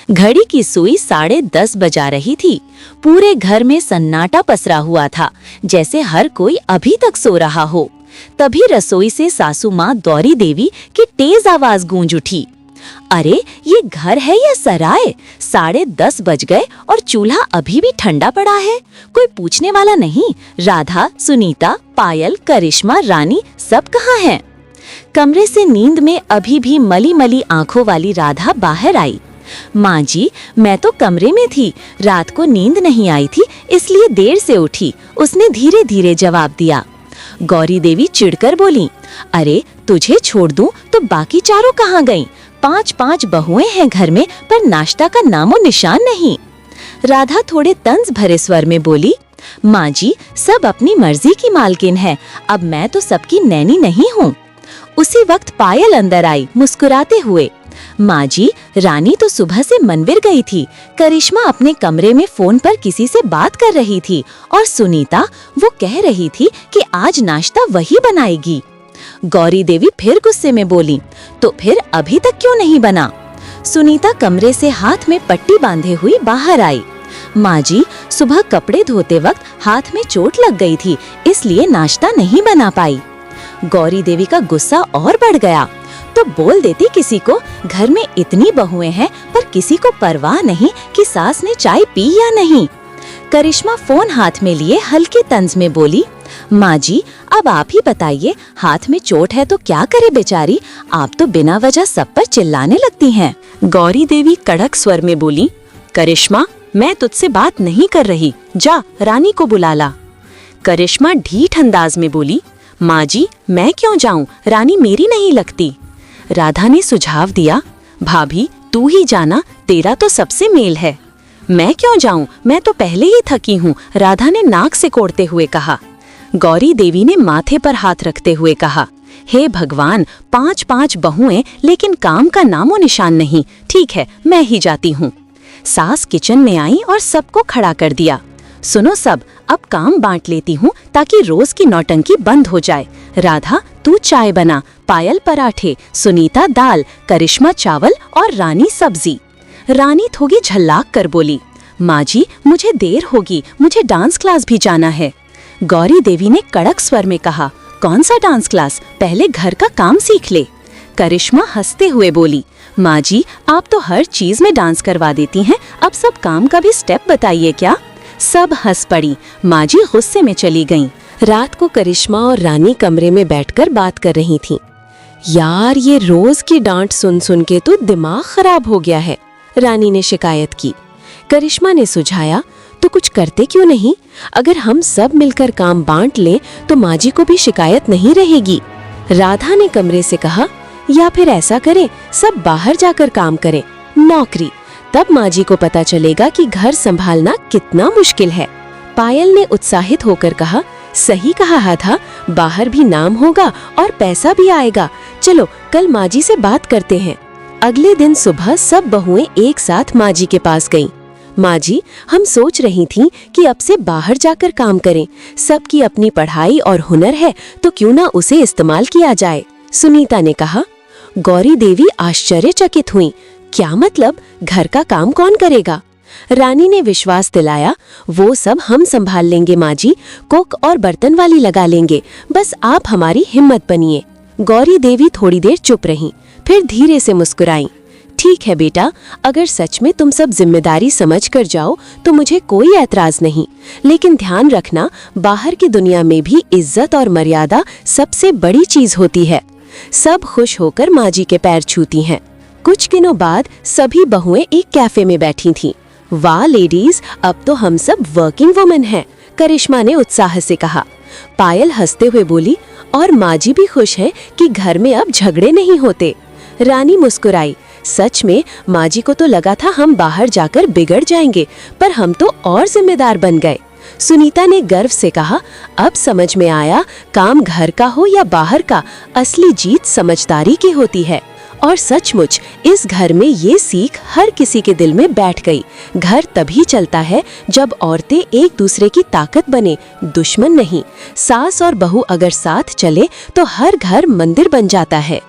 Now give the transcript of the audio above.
घड़ी की सुई 10:30 बजा रही थी। पूरे घर में सन्नाटा पसरा हुआ था, जैसे हर कोई अभी तक सो रहा हो। तभी रसोई से सासू माँ गौरी देवी की तेज आवाज गूंज उठी। अरे ये घर है या सराय? 10:30 बज गए और चूल्हा अभी भी ठंडा पड़ा है। कोई पूछने वाला नहीं। राधा, सुनीता, पायल, करिश्मा, रानी सब कहाँ हैं? कमरे से नींद में अभी भी मली मली आंखों वाली राधा बाहर आई। माँ जी, मैं तो कमरे में थी, रात को नींद नहीं आई थी, इसलिए देर से उठी, उसने धीरे धीरे जवाब दिया। गौरी देवी चिढ़कर बोली, अरे तुझे छोड़ दूं तो बाकी चारों कहाँ गईं? 5-5 बहुएं हैं घर में, पर नाश्ता का नामो निशान नहीं। राधा थोड़े तंज भरे स्वर में बोली, माँ जी, सब अपनी मर्जी की मालकिन है, अब मैं तो सबकी नैनी नहीं हूँ। उसी वक्त पायल अंदर आई मुस्कुराते हुए। माँ जी, रानी तो सुबह से मंदिर गई थी, करिश्मा अपने कमरे में फोन पर किसी से बात कर रही थी, और सुनीता वो कह रही थी कि आज नाश्ता वही बनाएगी। गौरी देवी फिर गुस्से में बोली, तो फिर अभी तक क्यों नहीं बना? सुनीता कमरे से हाथ में पट्टी बांधे हुई बाहर आई। माँ जी, सुबह कपड़े धोते वक्त हाथ में चोट लग गई थी, इसलिए नाश्ता नहीं बना पाई। गौरी देवी का गुस्सा और बढ़ गया। तो बोल देती किसी को, घर में इतनी बहुएं हैं पर किसी को परवाह नहीं कि सास ने चाय पी या नहीं। करिश्मा फोन हाथ में लिए हल्के तंज में बोली, माँ जी, अब आप ही बताइए, हाथ में चोट है तो क्या करे बेचारी, आप तो बिना वजह सब पर चिल्लाने लगती हैं। गौरी देवी कड़क स्वर में बोली, करिश्मा, मैं तुझसे बात नहीं कर रही, जा रानी को बुला ला। करिश्मा ढीठ अंदाज में बोली, माँ जी, मैं क्यों जाऊं, रानी मेरी नहीं लगती। राधा ने सुझाव दिया, भाभी तू ही जाना, तेरा तो सबसे मेल है। मैं क्यों जाऊं, मैं तो पहले ही थकी हूँ, राधा ने नाक से कोड़ते हुए कहा। गौरी देवी ने माथे पर हाथ रखते हुए कहा, हे भगवान, 5-5 बहुएं, लेकिन काम का नामो निशान नहीं। ठीक है, मैं ही जाती हूँ। सास किचन में आई और सबको खड़ा कर दिया। सुनो सब, अब काम बांट लेती हूँ ताकि रोज की नौटंकी बंद हो जाए। राधा तू चाय बना, पायल पराठे, सुनीता दाल, करिश्मा चावल और रानी सब्जी। रानी थोड़ी झल्लाक कर बोली, माँ जी, मुझे देर होगी, मुझे डांस क्लास भी जाना है। गौरी देवी ने कड़क स्वर में कहा, कौन सा डांस क्लास, पहले घर का काम सीख ले। करिश्मा हंसते हुए बोली, माँ जी, आप तो हर चीज में डांस करवा देती हैं, अब सब काम का भी स्टेप बताइए क्या? सब हंस पड़ी। माँ जी गुस्से में चली गईं। रात को करिश्मा और रानी कमरे में बैठकर बात कर रही थीं। यार, ये रोज की डांट सुन सुन के तो दिमाग खराब हो गया है, रानी ने शिकायत की। करिश्मा ने सुझाया, तो कुछ करते क्यों नहीं? अगर हम सब मिलकर काम बांट लें तो माँ जी को भी शिकायत नहीं रहेगी। राधा ने कमरे से कहा, या फिर ऐसा करें, सब बाहर जाकर काम करें, नौकरी, तब माँ जी को पता चलेगा कि घर संभालना कितना मुश्किल है। पायल ने उत्साहित होकर कहा, सही कहा था, बाहर भी नाम होगा और पैसा भी आएगा। चलो कल माँ जी से बात करते हैं। अगले दिन सुबह सब बहुएं एक साथ माँ जी के पास गईं। माँ जी, हम सोच रही थीं कि अब से बाहर जाकर काम करें, सबकी अपनी पढ़ाई और हुनर है तो क्यों ना उसे इस्तेमाल किया जाए, सुनीता ने कहा। गौरी देवी आश्चर्यचकित हुई, क्या मतलब, घर का काम कौन करेगा? रानी ने विश्वास दिलाया, वो सब हम संभाल लेंगे माँ जी, कुक और बर्तन वाली लगा लेंगे, बस आप हमारी हिम्मत बनिए। गौरी देवी थोड़ी देर चुप रहीं, फिर धीरे से मुस्कुराईं। ठीक है बेटा, अगर सच में तुम सब जिम्मेदारी समझ कर जाओ तो मुझे कोई ऐतराज नहीं, लेकिन ध्यान रखना, बाहर की दुनिया में भी इज्जत और मर्यादा सबसे बड़ी चीज होती है। सब खुश होकर माँ जी के पैर छूती हैं। कुछ दिनों बाद सभी बहुएं एक कैफे में बैठी थीं। वाह लेडीज, अब तो हम सब वर्किंग वुमेन हैं, करिश्मा ने उत्साह से कहा। पायल हंसते हुए बोली, और माँ जी भी खुश है कि घर में अब झगड़े नहीं होते। रानी मुस्कुराई, सच में माँ जी को तो लगा था हम बाहर जाकर बिगड़ जाएंगे, पर हम तो और जिम्मेदार बन गए। सुनीता ने गर्व से कहा, अब समझ में आया, काम घर का हो या बाहर का, असली जीत समझदारी की होती है। और सचमुच इस घर में ये सीख हर किसी के दिल में बैठ गई। घर तभी चलता है जब औरतें एक दूसरे की ताकत बने, दुश्मन नहीं। सास और बहू अगर साथ चले तो हर घर मंदिर बन जाता है।